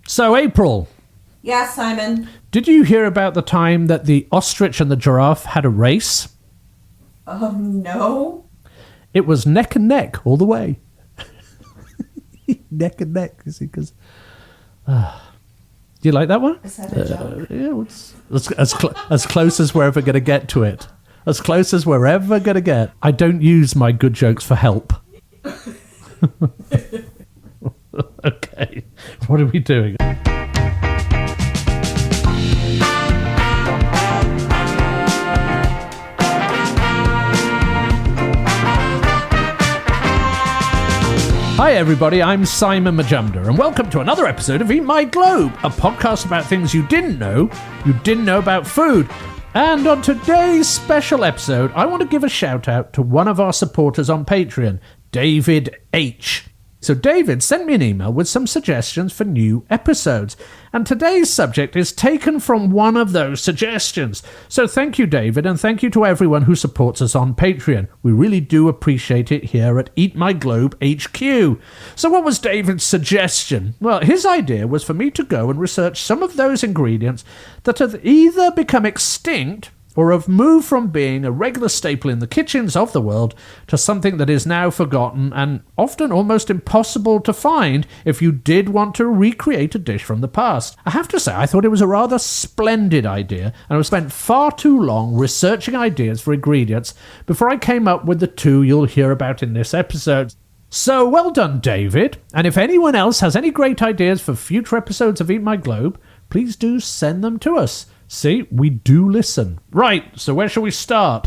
So, April. Yeah, Simon. Did you hear about the time that the ostrich and the giraffe had a race? No. It was neck and neck all the way. Neck and neck, you see, because... do you like that one? Is that a joke? Yeah, it's as close as we're ever going to get to it. As close as we're ever going to get. I don't use my good jokes for help. Okay, what are we doing? Hi everybody, I'm Simon Majumdar, and welcome to another episode of Eat My Globe, a podcast about things you didn't know about food. And on today's special episode, I want to give a shout out to one of our supporters on Patreon, David H. So David sent me an email with some suggestions for new episodes, and today's subject is taken from one of those suggestions. So thank you, David, and thank you to everyone who supports us on Patreon. We really do appreciate it here at Eat My Globe HQ. So what was David's suggestion? Well, his idea was for me to go and research some of those ingredients that have either become extinct or have moved from being a regular staple in the kitchens of the world to something that is now forgotten and often almost impossible to find if you did want to recreate a dish from the past. I have to say, I thought it was a rather splendid idea, and I spent far too long researching ideas for ingredients before I came up with the two you'll hear about in this episode. So well done, David, and if anyone else has any great ideas for future episodes of Eat My Globe, please do send them to us. See, we do listen. Right, so where shall we start?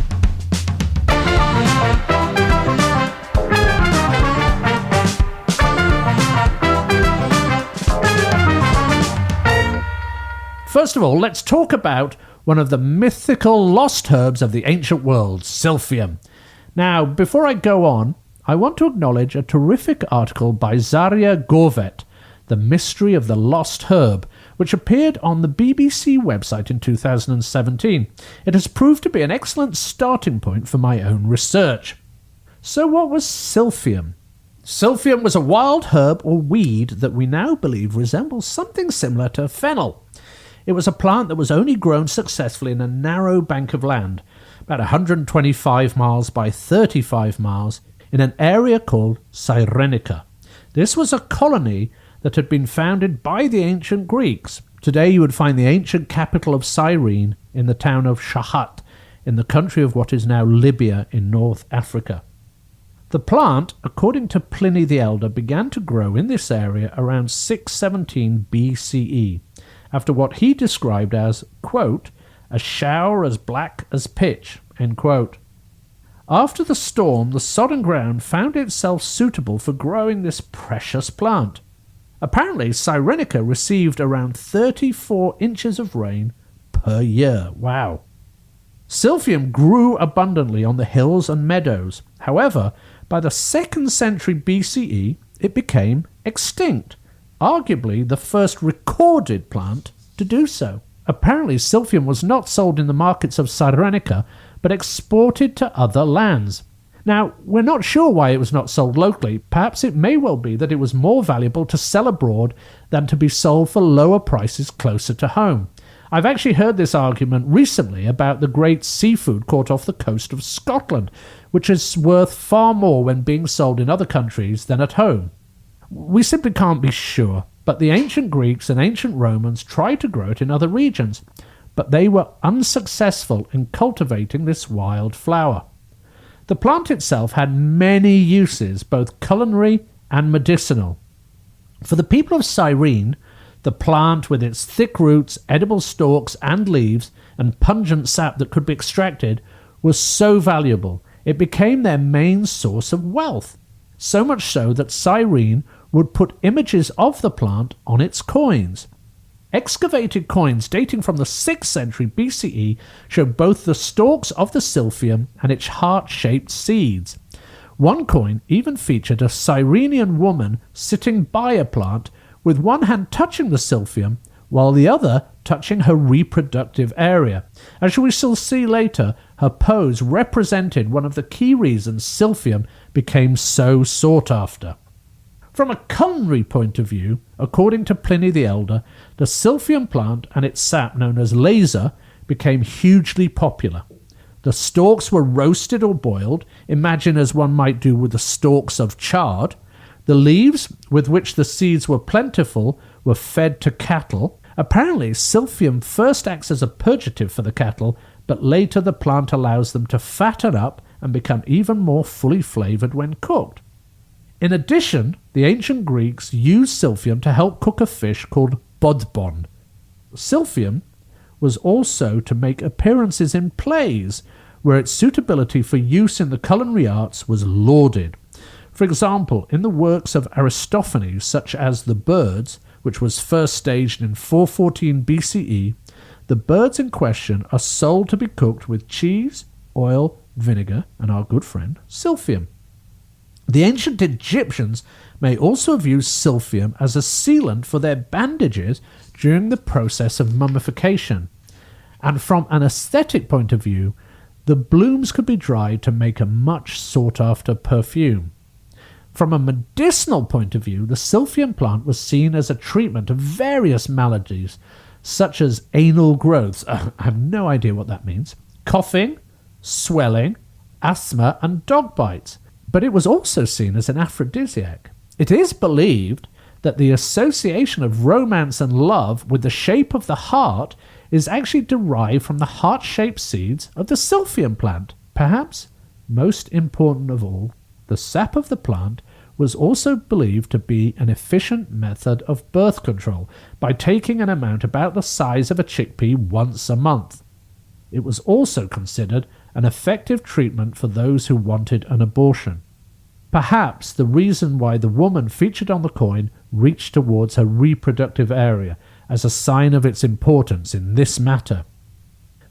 First of all, let's talk about one of the mythical lost herbs of the ancient world, Silphium. Now, before I go on, I want to acknowledge a terrific article by Zaria Gorvet, The Mystery of the Lost Herb, which appeared on the BBC website in 2017. It has proved to be an excellent starting point for my own research. So what was Silphium? Silphium was a wild herb or weed that we now believe resembles something similar to fennel. It was a plant that was only grown successfully in a narrow bank of land, about 125 miles by 35 miles, in an area called Cyrenaica. This was a colony that had been founded by the ancient Greeks. Today you would find the ancient capital of Cyrene in the town of Shahat, in the country of what is now Libya in North Africa. The plant, according to Pliny the Elder, began to grow in this area around 617 BCE, after what he described as, quote, a shower as black as pitch, end quote. After the storm, the sodden ground found itself suitable for growing this precious plant. Apparently, Cyrenaica received around 34 inches of rain per year. Wow. Silphium grew abundantly on the hills and meadows. However, by the 2nd century BCE, it became extinct, arguably the first recorded plant to do so. Apparently, Silphium was not sold in the markets of Cyrenaica, but exported to other lands. Now, we're not sure why it was not sold locally. Perhaps it may well be that it was more valuable to sell abroad than to be sold for lower prices closer to home. I've actually heard this argument recently about the great seafood caught off the coast of Scotland, which is worth far more when being sold in other countries than at home. We simply can't be sure, but the ancient Greeks and ancient Romans tried to grow it in other regions, but they were unsuccessful in cultivating this wild flower. The plant itself had many uses, both culinary and medicinal. For the people of Cyrene, the plant, with its thick roots, edible stalks and leaves, and pungent sap that could be extracted, was so valuable, it became their main source of wealth. So much so that Cyrene would put images of the plant on its coins. Excavated coins dating from the 6th century BCE show both the stalks of the Silphium and its heart-shaped seeds. One coin even featured a Cyrenian woman sitting by a plant, with one hand touching the Silphium, while the other touching her reproductive area. As we shall see later, her pose represented one of the key reasons Silphium became so sought after. From a culinary point of view, according to Pliny the Elder, the Silphium plant and its sap, known as laser, became hugely popular. The stalks were roasted or boiled, imagine as one might do with the stalks of chard. The leaves, with which the seeds were plentiful, were fed to cattle. Apparently, Silphium first acts as a purgative for the cattle, but later the plant allows them to fatten up and become even more fully flavoured when cooked. In addition, the ancient Greeks used Silphium to help cook a fish called bodbon. Silphium was also to make appearances in plays, where its suitability for use in the culinary arts was lauded. For example, in the works of Aristophanes, such as The Birds, which was first staged in 414 BCE, the birds in question are sold to be cooked with cheese, oil, vinegar, and our good friend, Silphium. The ancient Egyptians may also have used Silphium as a sealant for their bandages during the process of mummification. And from an aesthetic point of view, the blooms could be dried to make a much sought-after perfume. From a medicinal point of view, the Silphium plant was seen as a treatment of various maladies, such as anal growths, I have no idea what that means, coughing, swelling, asthma, and dog bites. But it was also seen as an aphrodisiac. It is believed that the association of romance and love with the shape of the heart is actually derived from the heart-shaped seeds of the Silphium plant. Perhaps most important of all, the sap of the plant was also believed to be an efficient method of birth control by taking an amount about the size of a chickpea once a month. It was also considered an effective treatment for those who wanted an abortion. Perhaps the reason why the woman featured on the coin reached towards her reproductive area as a sign of its importance in this matter.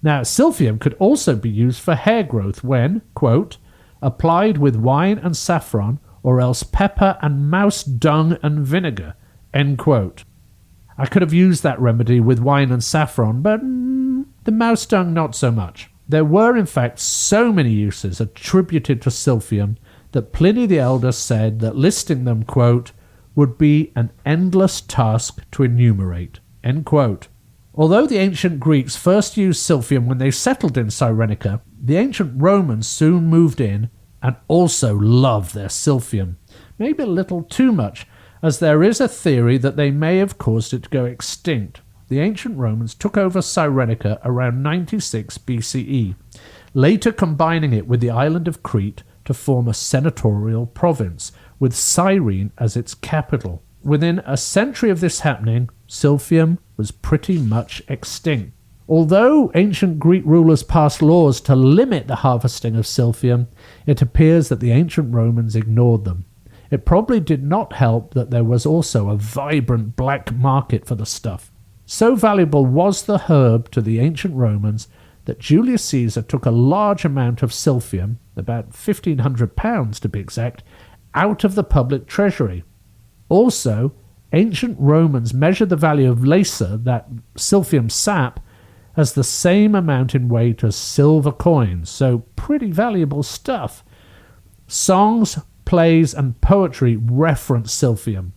Now, Silphium could also be used for hair growth when, quote, applied with wine and saffron, or else pepper and mouse dung and vinegar, end quote. I could have used that remedy with wine and saffron, but the mouse dung not so much. There were in fact so many uses attributed to Silphium that Pliny the Elder said that listing them, quote, would be an endless task to enumerate, end quote. Although the ancient Greeks first used Silphium when they settled in Cyrenaica, the ancient Romans soon moved in and also loved their Silphium, maybe a little too much, as there is a theory that they may have caused it to go extinct. The ancient Romans took over Cyrenaica around 96 BCE, later combining it with the island of Crete to form a senatorial province, with Cyrene as its capital. Within a century of this happening, Silphium was pretty much extinct. Although ancient Greek rulers passed laws to limit the harvesting of Silphium, it appears that the ancient Romans ignored them. It probably did not help that there was also a vibrant black market for the stuff. So valuable was the herb to the ancient Romans that Julius Caesar took a large amount of Silphium, about 1,500 pounds to be exact, out of the public treasury. Also, ancient Romans measured the value of lacer, that Silphium sap, as the same amount in weight as silver coins, so pretty valuable stuff. Songs, plays, and poetry reference Silphium.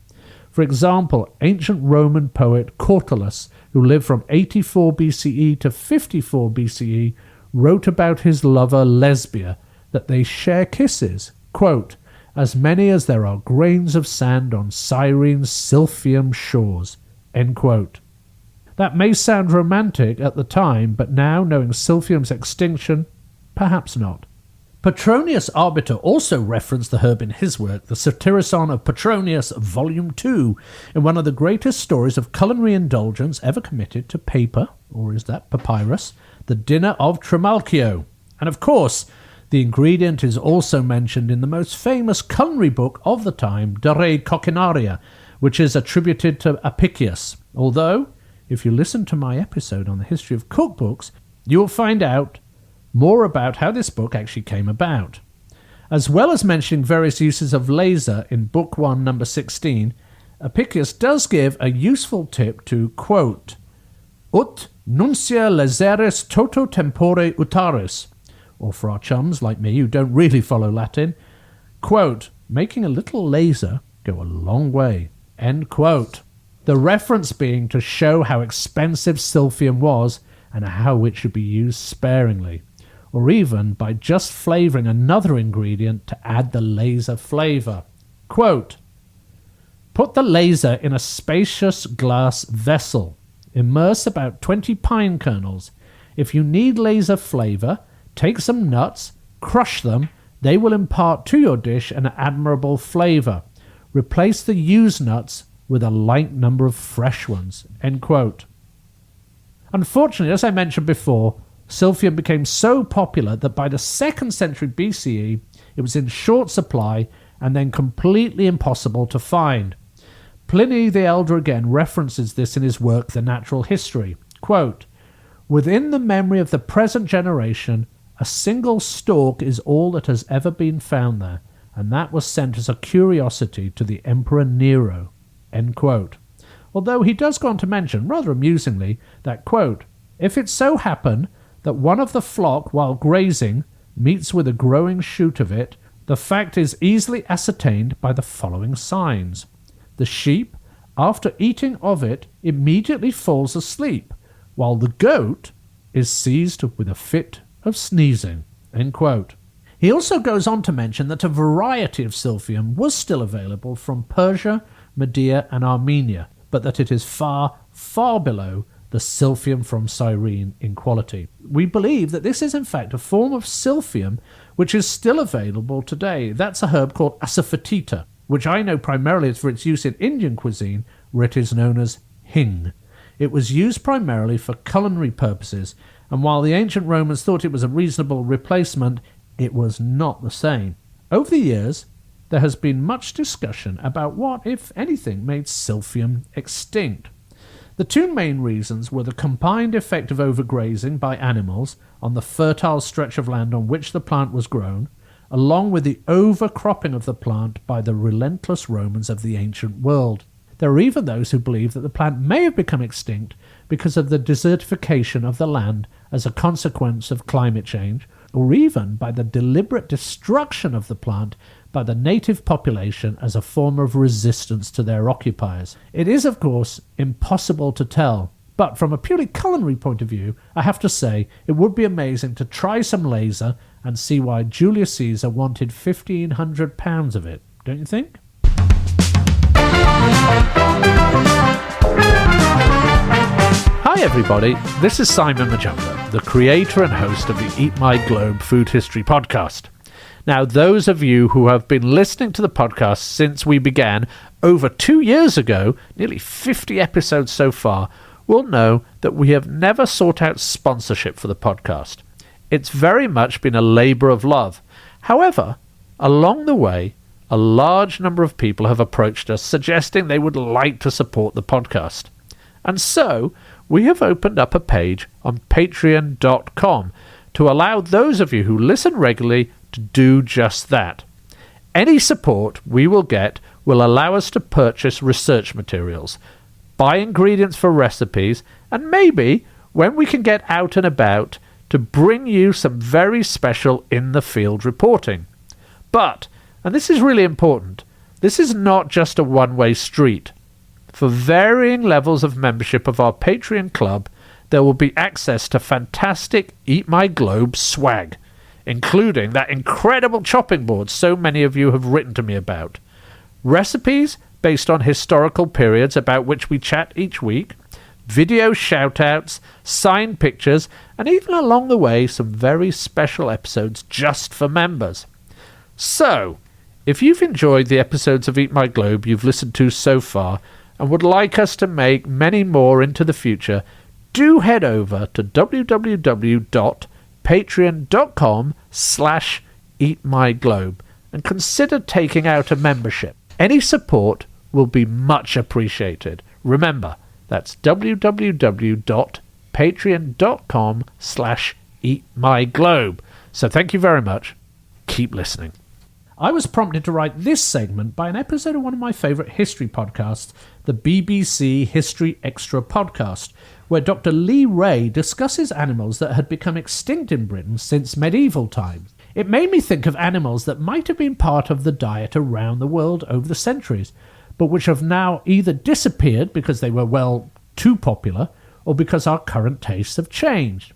For example, ancient Roman poet Catullus, who lived from 84 BCE to 54 BCE, wrote about his lover Lesbia, that they share kisses, quote, as many as there are grains of sand on Cyrene's Silphium shores, end quote. That may sound romantic at the time, but now, knowing Silphium's extinction, perhaps not. Petronius Arbiter also referenced the herb in his work, The Satyricon of Petronius, Volume 2, in one of the greatest stories of culinary indulgence ever committed to paper, or is that papyrus, The Dinner of Trimalchio. And of course, the ingredient is also mentioned in the most famous culinary book of the time, De Re Coquinaria, which is attributed to Apicius. Although, if you listen to my episode on the history of cookbooks, you will find out more about how this book actually came about. As well as mentioning various uses of laser in Book 1, number 16, Apicius does give a useful tip to, quote, ut nuncia laseris toto tempore utaris, or for our chums like me who don't really follow Latin, quote, making a little laser go a long way. End quote. The reference being to show how expensive silphium was and how it should be used sparingly, or even by just flavouring another ingredient to add the laser flavour. Quote, put the laser in a spacious glass vessel. Immerse about 20 pine kernels. If you need laser flavour, take some nuts, crush them. They will impart to your dish an admirable flavour. Replace the used nuts with a light number of fresh ones. End quote. Unfortunately, as I mentioned before, silphium became so popular that by the 2nd century BCE, it was in short supply and then completely impossible to find. Pliny the Elder again references this in his work The Natural History. Quote, within the memory of the present generation, a single stalk is all that has ever been found there, and that was sent as a curiosity to the Emperor Nero. End quote. Although he does go on to mention, rather amusingly, that, quote, if it so happen that one of the flock, while grazing, meets with a growing shoot of it, the fact is easily ascertained by the following signs. The sheep, after eating of it, immediately falls asleep, while the goat is seized with a fit of sneezing. End quote. He also goes on to mention that a variety of silphium was still available from Persia, Media and Armenia, but that it is far, far below the silphium from Cyrene in quality. We believe that this is in fact a form of silphium which is still available today. That's a herb called asafoetida, which I know primarily for its use in Indian cuisine, where it is known as hing. It was used primarily for culinary purposes, and while the ancient Romans thought it was a reasonable replacement, it was not the same. Over the years, there has been much discussion about what, if anything, made silphium extinct. The two main reasons were the combined effect of overgrazing by animals on the fertile stretch of land on which the plant was grown, along with the overcropping of the plant by the relentless Romans of the ancient world. There are even those who believe that the plant may have become extinct because of the desertification of the land as a consequence of climate change, or even by the deliberate destruction of the plant by the native population as a form of resistance to their occupiers. It is, of course, impossible to tell, but from a purely culinary point of view, I have to say it would be amazing to try some laser and see why Julius Caesar wanted 1,500 pounds of it, don't you think? Hi everybody, this is Simon Majumdar, the creator and host of the Eat My Globe Food History podcast. Now, those of you who have been listening to the podcast since we began over 2 years ago, nearly 50 episodes so far, will know that we have never sought out sponsorship for the podcast. It's very much been a labour of love. However, along the way, a large number of people have approached us suggesting they would like to support the podcast. And so, we have opened up a page on patreon.com to allow those of you who listen regularly to do just that. Any support we will get will allow us to purchase research materials, buy ingredients for recipes, and maybe, when we can get out and about, to bring you some very special in-the-field reporting. But, and this is really important, this is not just a one-way street. For varying levels of membership of our Patreon club, there will be access to fantastic Eat My Globe swag, including that incredible chopping board so many of you have written to me about, recipes based on historical periods about which we chat each week, video shout-outs, signed pictures, and even along the way some very special episodes just for members. So, if you've enjoyed the episodes of Eat My Globe you've listened to so far and would like us to make many more into the future, do head over to www.patreon.com/eatmyglobe and consider taking out a membership. Any support will be much appreciated. Remember, that's www.patreon.com/eatmyglobe. So thank you very much. Keep listening. I was prompted to write this segment by an episode of one of my favourite history podcasts, the BBC History Extra podcast, where Dr. Lee Ray discusses animals that had become extinct in Britain since medieval times. It made me think of animals that might have been part of the diet around the world over the centuries, but which have now either disappeared because they were, well, too popular, or because our current tastes have changed.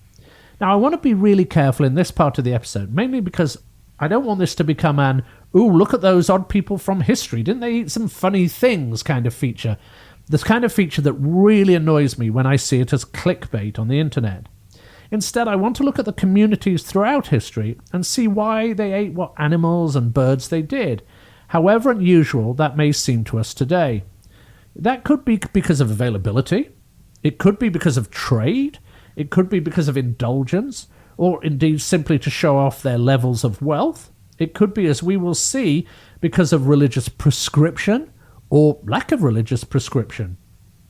Now, I want to be really careful in this part of the episode, mainly because I don't want this to become an, ooh, look at those odd people from history, didn't they eat some funny things kind of feature. This kind of feature that really annoys me when I see it as clickbait on the internet. Instead, I want to look at the communities throughout history and see why they ate what animals and birds they did, however unusual that may seem to us today. That could be because of availability, it could be because of trade, it could be because of indulgence, or indeed simply to show off their levels of wealth. It could be, as we will see, because of religious prescription or lack of religious prescription.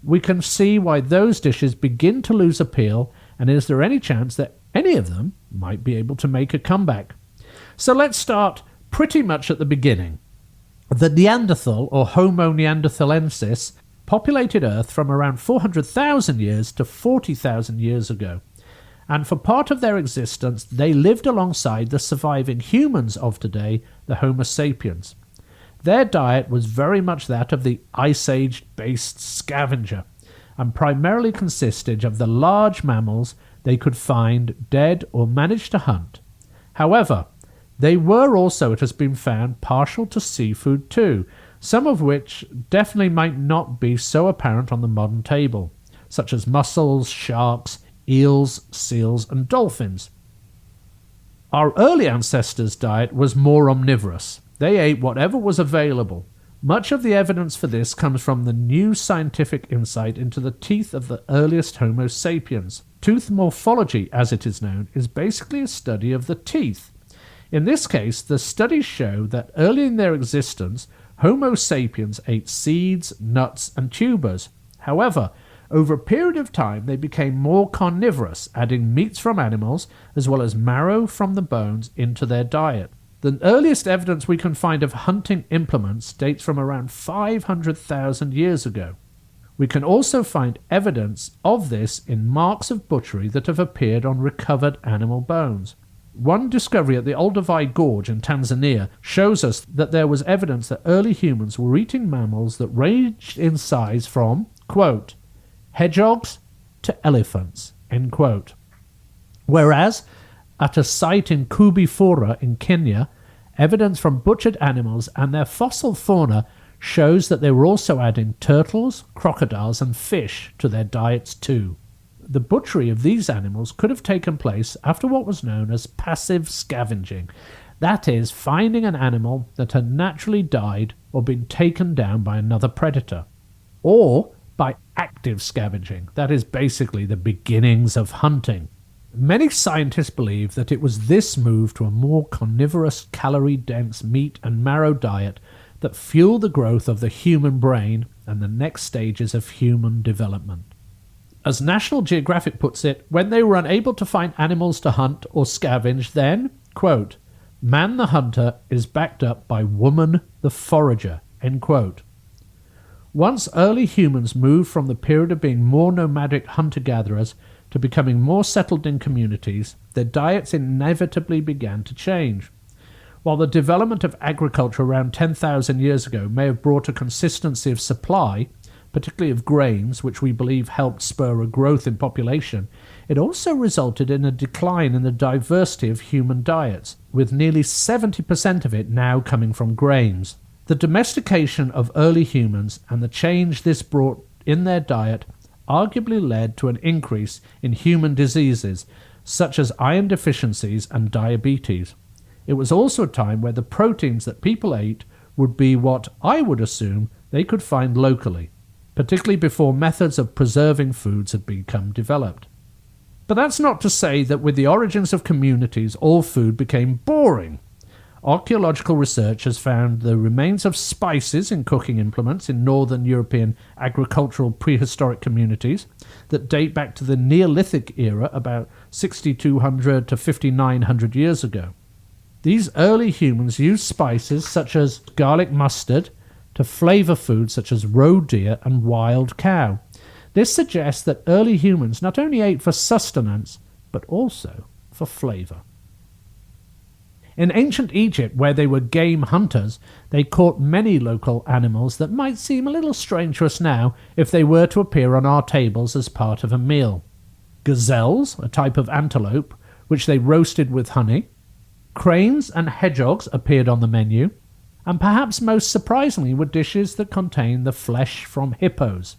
We can see why those dishes begin to lose appeal, and is there any chance that any of them might be able to make a comeback? So let's start pretty much at the beginning. The Neanderthal, or Homo neanderthalensis, populated Earth from around 400,000 years to 40,000 years ago. And for part of their existence, they lived alongside the surviving humans of today, the Homo sapiens. Their diet was very much that of the Ice Age-based scavenger, and primarily consisted of the large mammals they could find dead or manage to hunt. However, they were also, it has been found, partial to seafood too, some of which definitely might not be so apparent on the modern table, such as mussels, sharks, eels, seals, and dolphins. Our early ancestors' diet was more omnivorous. They ate whatever was available. Much of the evidence for this comes from the new scientific insight into the teeth of the earliest Homo sapiens. Tooth morphology, as it is known, is basically a study of the teeth. In this case, the studies show that early in their existence, Homo sapiens ate seeds, nuts, and tubers. However, over a period of time, they became more carnivorous, adding meats from animals as well as marrow from the bones into their diet. The earliest evidence we can find of hunting implements dates from around 500,000 years ago. We can also find evidence of this in marks of butchery that have appeared on recovered animal bones. One discovery at the Olduvai Gorge in Tanzania shows us that there was evidence that early humans were eating mammals that ranged in size from, quote, hedgehogs to elephants, end quote. Whereas, at a site in Kubifora in Kenya, evidence from butchered animals and their fossil fauna shows that they were also adding turtles, crocodiles, and fish to their diets too. The butchery of these animals could have taken place after what was known as passive scavenging, that is, finding an animal that had naturally died or been taken down by another predator, or by active scavenging, that is basically the beginnings of hunting. Many scientists believe that it was this move to a more carnivorous, calorie-dense meat and marrow diet that fueled the growth of the human brain and the next stages of human development. As National Geographic puts it, when they were unable to find animals to hunt or scavenge, then, quote, man the hunter is backed up by woman the forager, end quote. Once early humans moved from the period of being more nomadic hunter-gatherers to becoming more settled in communities, their diets inevitably began to change. While the development of agriculture around 10,000 years ago may have brought a consistency of supply, particularly of grains, which we believe helped spur a growth in population, it also resulted in a decline in the diversity of human diets, with nearly 70% of it now coming from grains. The domestication of early humans and the change this brought in their diet arguably led to an increase in human diseases, such as iron deficiencies and diabetes. It was also a time where the proteins that people ate would be what I would assume they could find locally, particularly before methods of preserving foods had become developed. But that's not to say that with the origins of communities all food became boring. Archaeological research has found the remains of spices in cooking implements in northern European agricultural prehistoric communities that date back to the Neolithic era about 6,200 to 5,900 years ago. These early humans used spices such as garlic mustard to flavour foods such as roe deer and wild cow. This suggests that early humans not only ate for sustenance, but also for flavour. In ancient Egypt, where they were game hunters, they caught many local animals that might seem a little strange to us now if they were to appear on our tables as part of a meal. Gazelles, a type of antelope, which they roasted with honey. Cranes and hedgehogs appeared on the menu, and perhaps most surprisingly were dishes that contained the flesh from hippos.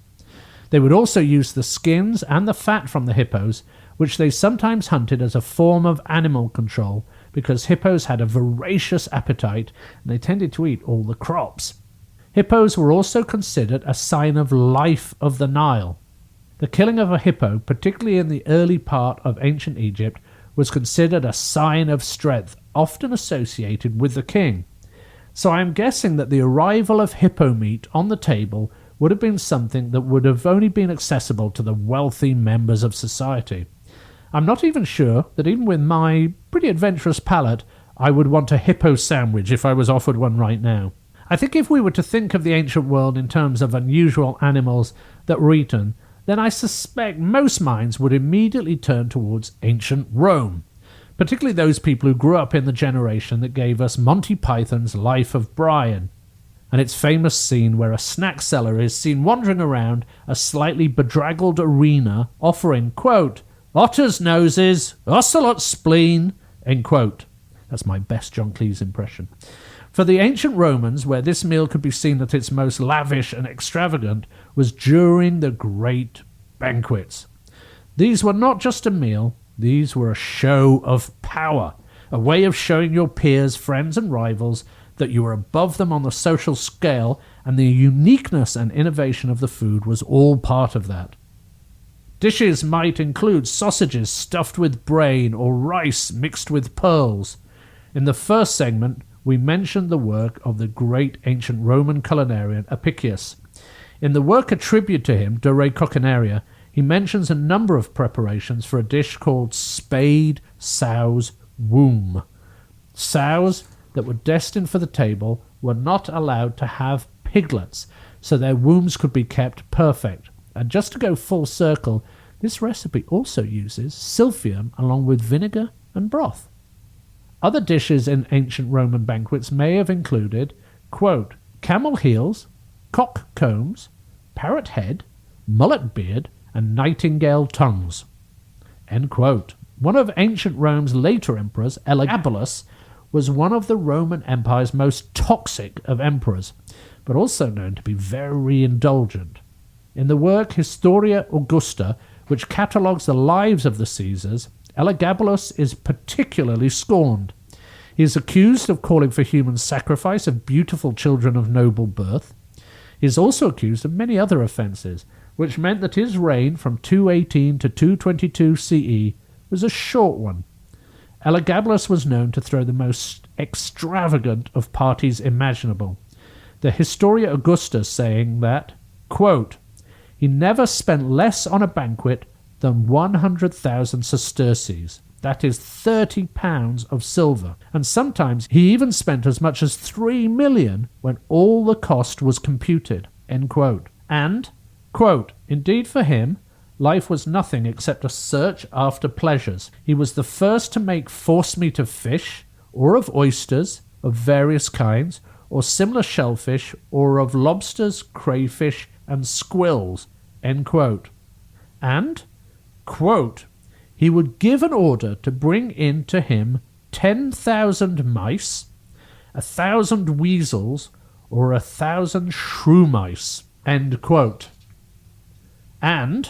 They would also use the skins and the fat from the hippos, which they sometimes hunted as a form of animal control because hippos had a voracious appetite and they tended to eat all the crops. Hippos were also considered a sign of life of the Nile. The killing of a hippo, particularly in the early part of ancient Egypt, was considered a sign of strength, often associated with the king. So I am guessing that the arrival of hippo meat on the table would have been something that would have only been accessible to the wealthy members of society. I'm not even sure that even with my pretty adventurous palate, I would want a hippo sandwich if I was offered one right now. I think if we were to think of the ancient world in terms of unusual animals that were eaten, then I suspect most minds would immediately turn towards ancient Rome, particularly those people who grew up in the generation that gave us Monty Python's Life of Brian, and its famous scene where a snack seller is seen wandering around a slightly bedraggled arena offering, quote, "Otter's noses, ocelot's spleen," end quote. That's my best John Cleese impression. For the ancient Romans, where this meal could be seen at its most lavish and extravagant, was during the great banquets. These were not just a meal, these were a show of power, a way of showing your peers, friends and rivals that you were above them on the social scale, and the uniqueness and innovation of the food was all part of that. Dishes might include sausages stuffed with brain or rice mixed with pearls. In the first segment, we mentioned the work of the great ancient Roman culinarian Apicius. In the work attributed to him, De Re Coquinaria, he mentions a number of preparations for a dish called spade sow's womb. Sows that were destined for the table were not allowed to have piglets, so their wombs could be kept perfect. And just to go full circle, this recipe also uses silphium along with vinegar and broth. Other dishes in ancient Roman banquets may have included, quote, camel heels, cock combs, parrot head, mullet beard, and nightingale tongues, end quote. One of ancient Rome's later emperors, Elagabalus, was one of the Roman Empire's most toxic of emperors, but also known to be very indulgent. In the work Historia Augusta, which catalogues the lives of the Caesars, Elagabalus is particularly scorned. He is accused of calling for human sacrifice of beautiful children of noble birth. He is also accused of many other offences, which meant that his reign from 218 to 222 CE was a short one. Elagabalus was known to throw the most extravagant of parties imaginable. The Historia Augusta saying that, quote, he never spent less on a banquet than 100,000 sesterces, that is 30 pounds of silver, and sometimes he even spent as much as 3 million when all the cost was computed, end quote. And, quote, indeed for him, life was nothing except a search after pleasures. He was the first to make forcemeat of fish, or of oysters, of various kinds, or similar shellfish, or of lobsters, crayfish, and squills, end quote. And, quote, he would give an order to bring in to him 10,000 mice, 1,000 weasels, or 1,000 shrew mice, end quote. And,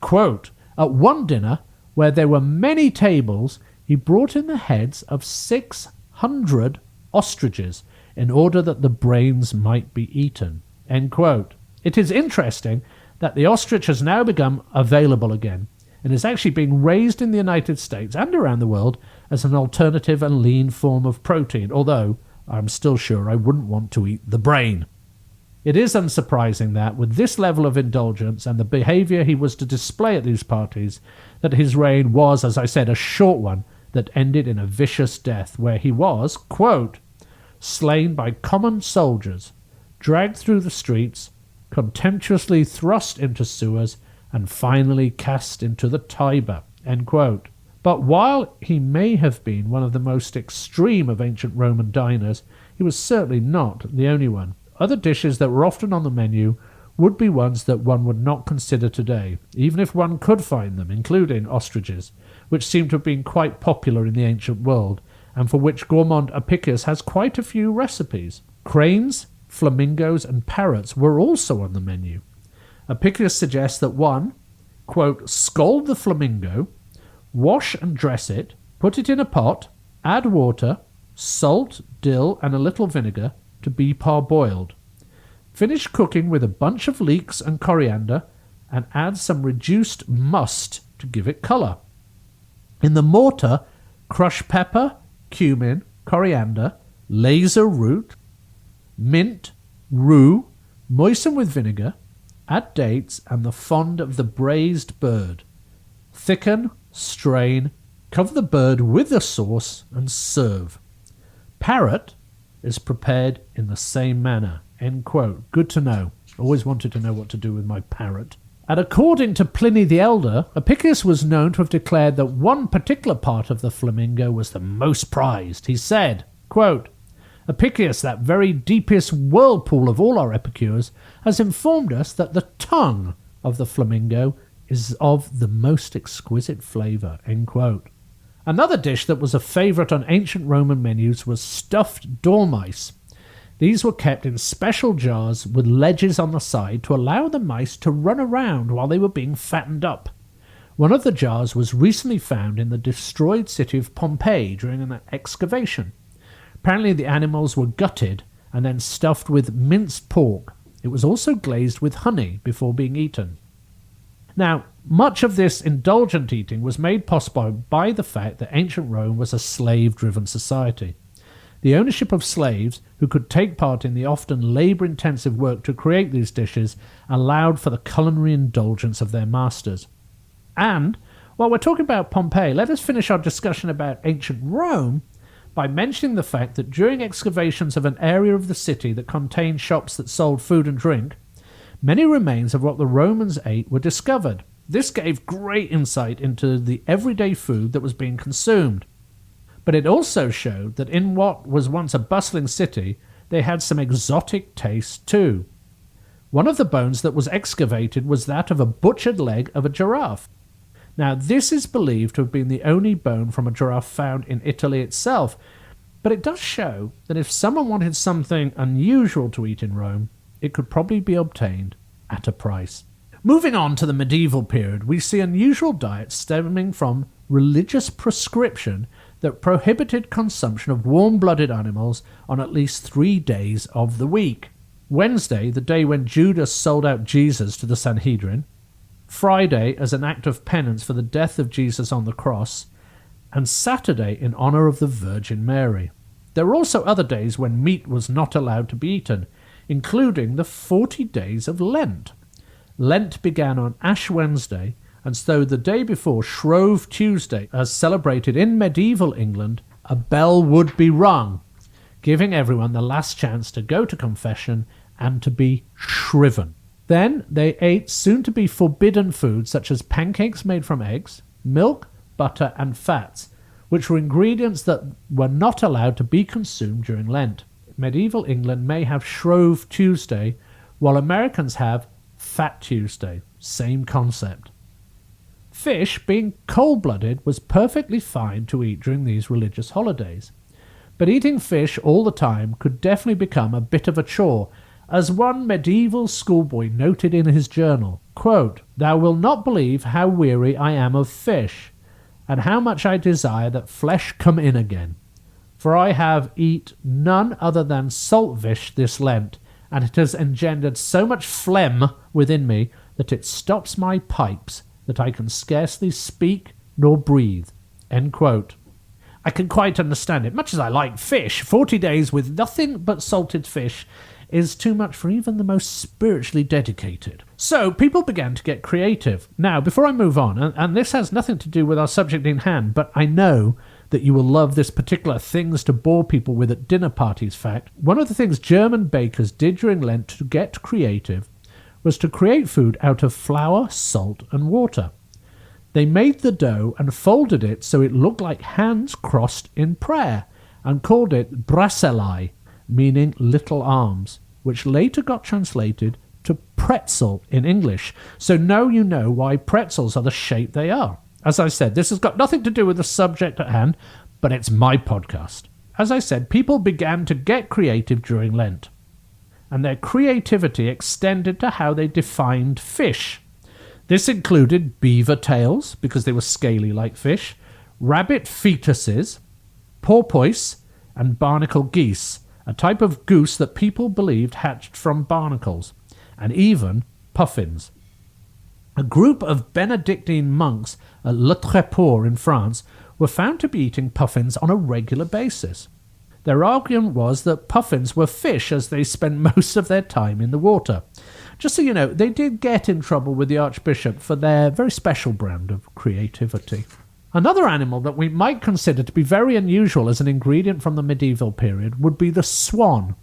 quote, at one dinner, where there were many tables, he brought in the heads of 600 ostriches in order that the brains might be eaten, end quote. It is interesting that the ostrich has now become available again and is actually being raised in the United States and around the world as an alternative and lean form of protein, although I'm still sure I wouldn't want to eat the brain. It is unsurprising that, with this level of indulgence and the behaviour he was to display at these parties, that his reign was, as I said, a short one that ended in a vicious death, where he was, quote, slain by common soldiers, dragged through the streets, contemptuously thrust into sewers, and finally cast into the Tiber, end quote. But while he may have been one of the most extreme of ancient Roman diners, he was certainly not the only one. Other dishes that were often on the menu would be ones that one would not consider today, even if one could find them, including ostriches, which seem to have been quite popular in the ancient world, and for which gourmand Apicius has quite a few recipes. Cranes, flamingos, and parrots were also on the menu. Apicius suggests that one, quote, scald the flamingo, wash and dress it, put it in a pot, add water, salt, dill, and a little vinegar to be parboiled. Finish cooking with a bunch of leeks and coriander and add some reduced must to give it colour. In the mortar, crush pepper, cumin, coriander, laser root, mint, rue, moisten with vinegar, add dates and the fond of the braised bird. Thicken, strain, cover the bird with the sauce and serve. Parrot is prepared in the same manner. End quote. Good to know. Always wanted to know what to do with my parrot. And according to Pliny the Elder, Apicius was known to have declared that one particular part of the flamingo was the most prized. He said, quote, Apicius, that very deepest whirlpool of all our epicures, has informed us that the tongue of the flamingo is of the most exquisite flavour. End quote. Another dish that was a favourite on ancient Roman menus was stuffed dormice. These were kept in special jars with ledges on the side to allow the mice to run around while they were being fattened up. One of the jars was recently found in the destroyed city of Pompeii during an excavation. Apparently the animals were gutted and then stuffed with minced pork. It was also glazed with honey before being eaten. Now, much of this indulgent eating was made possible by the fact that ancient Rome was a slave-driven society. The ownership of slaves, who could take part in the often labour-intensive work to create these dishes, allowed for the culinary indulgence of their masters. And, while we're talking about Pompeii, let us finish our discussion about ancient Rome by mentioning the fact that during excavations of an area of the city that contained shops that sold food and drink, many remains of what the Romans ate were discovered. This gave great insight into the everyday food that was being consumed. But it also showed that in what was once a bustling city, they had some exotic tastes too. One of the bones that was excavated was that of a butchered leg of a giraffe. Now, this is believed to have been the only bone from a giraffe found in Italy itself, but it does show that if someone wanted something unusual to eat in Rome, it could probably be obtained at a price. Moving on to the medieval period, we see unusual diets stemming from religious prescription that prohibited consumption of warm-blooded animals on at least 3 days of the week. Wednesday, the day when Judas sold out Jesus to the Sanhedrin. Friday, as an act of penance for the death of Jesus on the cross. And Saturday, in honour of the Virgin Mary. There were also other days when meat was not allowed to be eaten, including the 40 days of Lent. Lent began on Ash Wednesday, and so the day before Shrove Tuesday, as celebrated in medieval England, a bell would be rung, giving everyone the last chance to go to confession and to be shriven. Then they ate soon-to-be forbidden foods such as pancakes made from eggs, milk, butter, and fats, which were ingredients that were not allowed to be consumed during Lent. Medieval England may have Shrove Tuesday, while Americans have Fat Tuesday. Same concept. Fish, being cold-blooded, was perfectly fine to eat during these religious holidays. But eating fish all the time could definitely become a bit of a chore, as one medieval schoolboy noted in his journal, quote, "Thou wilt not believe how weary I am of fish, and how much I desire that flesh come in again. For I have eat none other than salt fish this Lent, and it has engendered so much phlegm within me that it stops my pipes, that I can scarcely speak nor breathe." End quote. I can quite understand it. Much as I like fish, 40 days with nothing but salted fish is too much for even the most spiritually dedicated. So people began to get creative. Now, before I move on, and this has nothing to do with our subject in hand, but I know that you will love this particular things to bore people with at dinner parties fact, one of the things German bakers did during Lent to get creative was to create food out of flour, salt, and water. They made the dough and folded it so it looked like hands crossed in prayer, and called it bracelai, meaning little arms, which later got translated to pretzel in English. So now you know why pretzels are the shape they are. As I said, this has got nothing to do with the subject at hand, but it's my podcast. As I said, people began to get creative during Lent, and their creativity extended to how they defined fish. This included beaver tails, because they were scaly like fish, rabbit fetuses, porpoise, and barnacle geese, a type of goose that people believed hatched from barnacles, and even puffins. A group of Benedictine monks at Le Tréport in France were found to be eating puffins on a regular basis. Their argument was that puffins were fish as they spent most of their time in the water. Just so you know, they did get in trouble with the Archbishop for their very special brand of creativity. Another animal that we might consider to be very unusual as an ingredient from the medieval period would be the swan.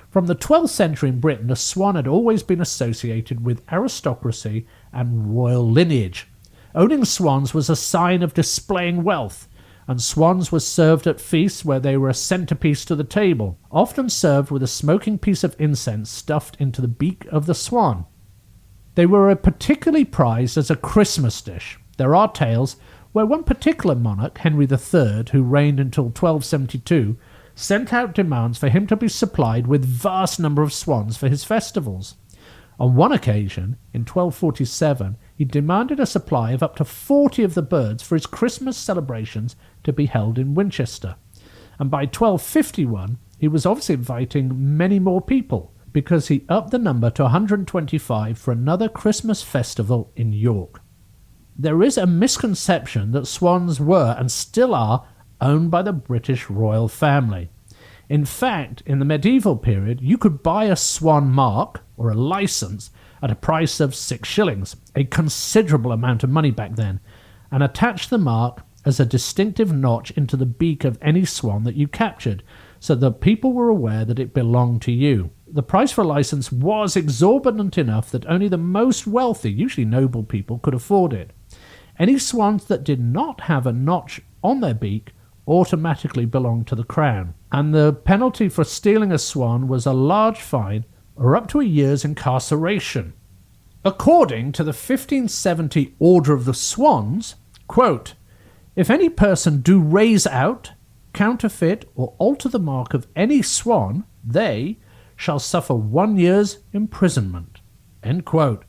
From the 12th century in Britain, the swan had always been associated with aristocracy and royal lineage. Owning swans was a sign of displaying wealth, and swans were served at feasts where they were a centerpiece to the table, often served with a smoking piece of incense stuffed into the beak of the swan. They were particularly prized as a Christmas dish. There are tales where one particular monarch, Henry III, who reigned until 1272, sent out demands for him to be supplied with vast number of swans for his festivals. On one occasion, in 1247, he demanded a supply of up to 40 of the birds for his Christmas celebrations to be held in Winchester. And by 1251, he was obviously inviting many more people, because he upped the number to 125 for another Christmas festival in York. There is a misconception that swans were, and still are, owned by the British royal family. In fact, in the medieval period, you could buy a swan mark, or a license, at a price of 6 shillings, a considerable amount of money back then, and attach the mark as a distinctive notch into the beak of any swan that you captured, so that people were aware that it belonged to you. The price for a license was exorbitant enough that only the most wealthy, usually noble people, could afford it. Any swans that did not have a notch on their beak automatically belonged to the crown, and the penalty for stealing a swan was a large fine or up to a year's incarceration. According to the 1570 Order of the Swans, quote, "If any person do raise out, counterfeit, or alter the mark of any swan, they shall suffer 1 year's imprisonment." End quote.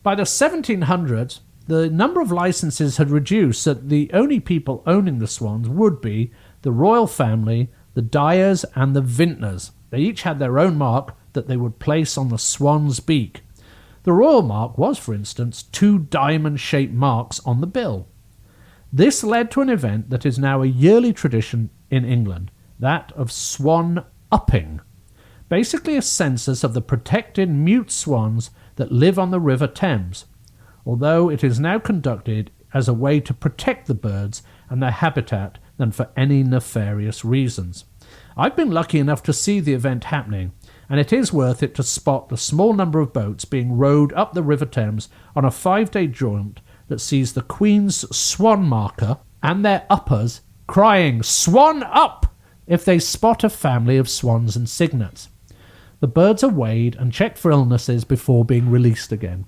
By the 1700s, the number of licenses had reduced so that the only people owning the swans would be the royal family, the dyers, and the vintners. They each had their own mark that they would place on the swan's beak. The royal mark was, for instance, 2 diamond-shaped marks on the bill. This led to an event that is now a yearly tradition in England, that of swan upping, basically a census of the protected mute swans that live on the River Thames, although it is now conducted as a way to protect the birds and their habitat than for any nefarious reasons. I've been lucky enough to see the event happening, and it is worth it to spot the small number of boats being rowed up the River Thames on a 5-day jaunt that sees the Queen's swan marker and their uppers crying "Swan up!" if they spot a family of swans and cygnets. The birds are weighed and checked for illnesses before being released again,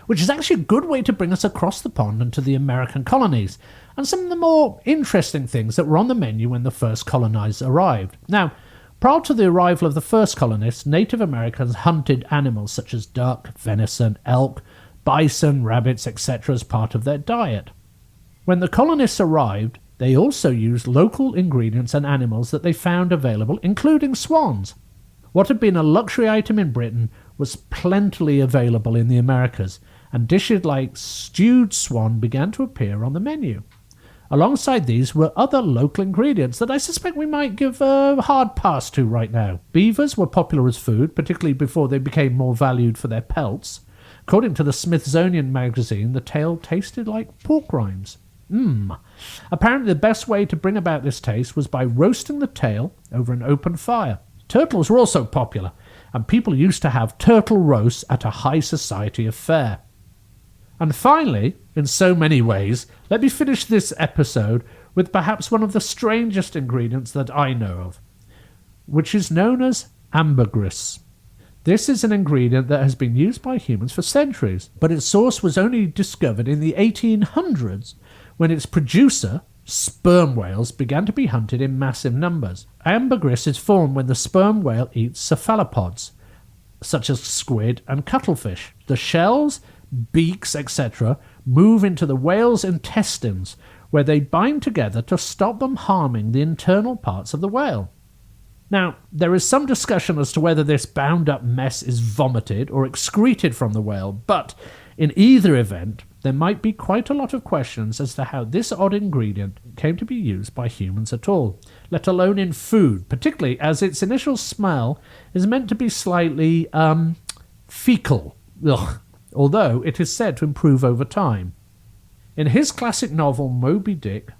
which is actually a good way to bring us across the pond and to the American colonies, and some of the more interesting things that were on the menu when the first colonizers arrived. Now, prior to the arrival of the first colonists, Native Americans hunted animals such as duck, venison, elk, bison, rabbits, etc. as part of their diet. When the colonists arrived, they also used local ingredients and animals that they found available, including swans. What had been a luxury item in Britain was plentifully available in the Americas, and dishes like stewed swan began to appear on the menu. Alongside these were other local ingredients that I suspect we might give a hard pass to right now. Beavers were popular as food, particularly before they became more valued for their pelts. According to the Smithsonian magazine, the tail tasted like pork rinds. Apparently the best way to bring about this taste was by roasting the tail over an open fire. Turtles were also popular, and people used to have turtle roasts at a high society affair. And finally, in so many ways, let me finish this episode with perhaps one of the strangest ingredients that I know of, which is known as ambergris. This is an ingredient that has been used by humans for centuries, but its source was only discovered in the 1800s when its producer, sperm whales, began to be hunted in massive numbers. Ambergris is formed when the sperm whale eats cephalopods, such as squid and cuttlefish. The shells, beaks, etc., move into the whale's intestines, where they bind together to stop them harming the internal parts of the whale. Now, there is some discussion as to whether this bound-up mess is vomited or excreted from the whale, but in either event, there might be quite a lot of questions as to how this odd ingredient came to be used by humans at all, let alone in food, particularly as its initial smell is meant to be slightly, fecal, although it is said to improve over time. In his classic novel Moby Dick,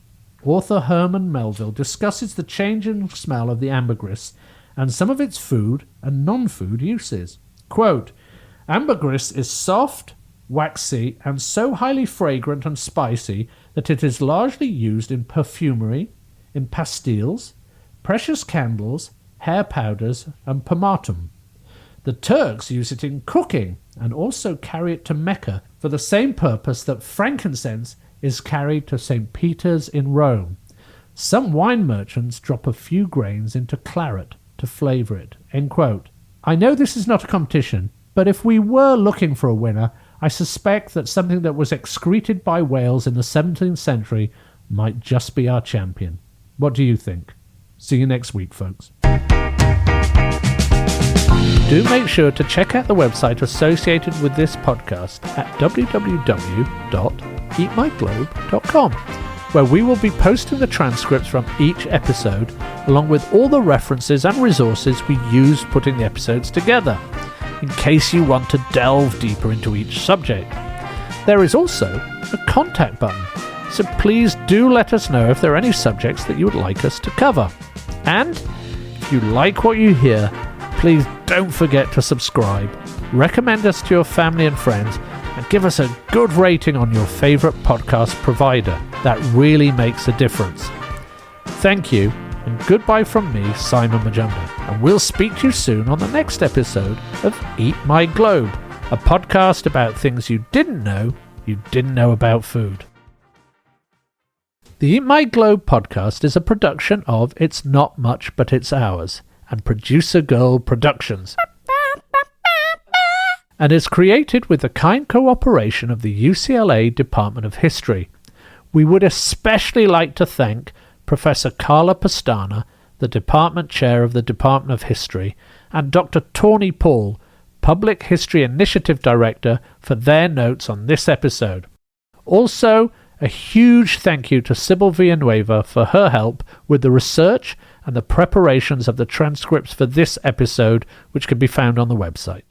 author Herman Melville discusses the changing smell of the ambergris and some of its food and non-food uses. Quote, ambergris is soft, waxy, and so highly fragrant and spicy that it is largely used in perfumery, in pastilles, precious candles, hair powders, and pomatum. The Turks use it in cooking and also carry it to Mecca for the same purpose that frankincense is carried to St. Peter's in Rome. Some wine merchants drop a few grains into claret to flavour it. End quote. I know this is not a competition, but if we were looking for a winner, I suspect that something that was excreted by whales in the 17th century might just be our champion. What do you think? See you next week, folks. Do make sure to check out the website associated with this podcast at www.eatmyglobe.com, where we will be posting the transcripts from each episode, along with all the references and resources we use putting the episodes together, in case you want to delve deeper into each subject. There is also a contact button, so please do let us know if there are any subjects that you would like us to cover. And if you like what you hear, please don't forget to subscribe, recommend us to your family and friends, and give us a good rating on your favourite podcast provider. That really makes a difference. Thank you, and goodbye from me, Simon Majumdar, and we'll speak to you soon on the next episode of Eat My Globe, a podcast about things you didn't know about food. The Eat My Globe podcast is a production of It's Not Much But It's Ours and Producer Girl Productions, and is created with the kind cooperation of the UCLA Department of History. We would especially like to thank Professor Carla Pastana, the Department Chair of the Department of History, and Dr. Tawny Paul, Public History Initiative Director, for their notes on this episode. Also, a huge thank you to Sybil Villanueva for her help with the research and the preparations of the transcripts for this episode, which can be found on the website.